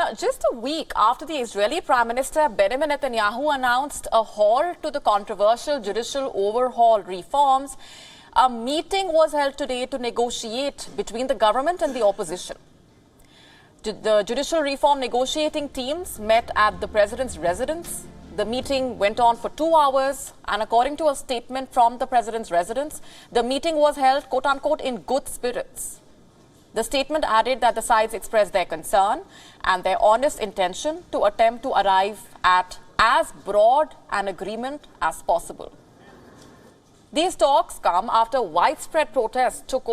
Now, just a week after the Israeli Prime Minister Benjamin Netanyahu announced a halt to the controversial judicial overhaul reforms, a meeting was held today to negotiate between the government and the opposition. The judicial reform negotiating teams met at the president's residence. The meeting went on for 2 hours, and according to a statement from the president's residence, the meeting was held, quote-unquote, in good spirits. The statement added that the sides expressed their concern and their honest intention to attempt to arrive at as broad an agreement as possible. These talks come after widespread protests took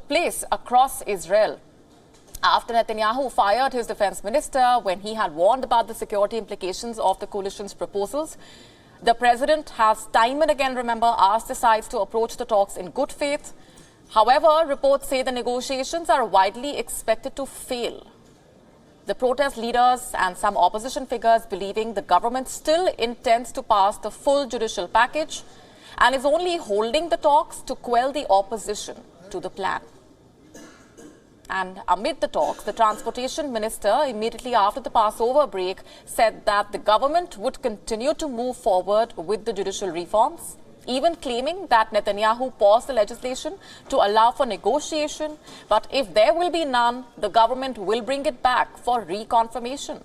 place across Israel after Netanyahu fired his defense minister when he had warned about the security implications of the coalition's proposals. The president has time and again, asked the sides to approach the talks in good faith. However, reports say the negotiations are widely expected to fail. The protest leaders and some opposition figures believing the government still intends to pass the full judicial package and is only holding the talks to quell the opposition to the plan. And amid the talks, the transportation minister, immediately after the Passover break, said that the government would continue to move forward with the judicial reforms, even claiming that Netanyahu paused the legislation to allow for negotiation. But if there will be none, the government will bring it back for reconfirmation.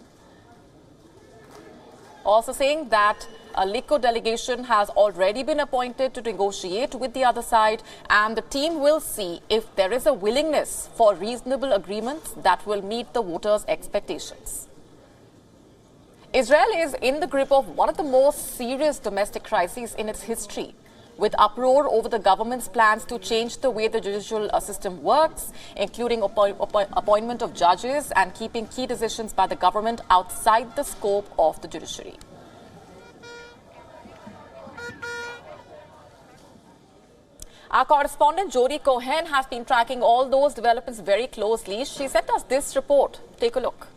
Also saying that a Likud delegation has already been appointed to negotiate with the other side, and the team will see if there is a willingness for reasonable agreements that will meet the voters' expectations. Israel is in the grip of one of the most serious domestic crises in its history, with uproar over the government's plans to change the way the judicial system works, including appointment of judges and keeping key decisions by the government outside the scope of the judiciary. Our correspondent Jody Cohen has been tracking all those developments very closely. She sent us this report. Take a look.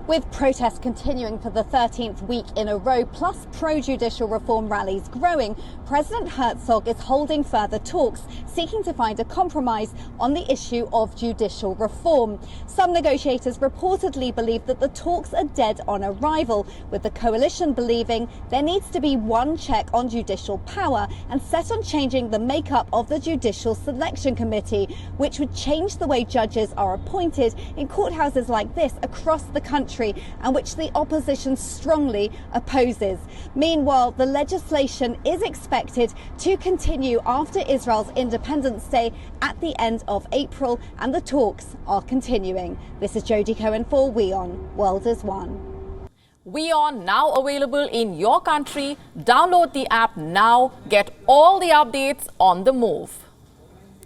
With protests continuing for the 13th week in a row, plus pro-judicial reform rallies growing, President Herzog is holding further talks, seeking to find a compromise on the issue of judicial reform. Some negotiators reportedly believe that the talks are dead on arrival, with the coalition believing there needs to be one check on judicial power and set on changing the makeup of the Judicial Selection Committee, which would change the way judges are appointed in courthouses like this across the country, and which the opposition strongly opposes. Meanwhile, the legislation is expected to continue after Israel's Independence Day at the end of April, and the talks are continuing. This is Jody Cohen for WION World is One. WION now available in your country. Download the app now. Get all the updates on the move.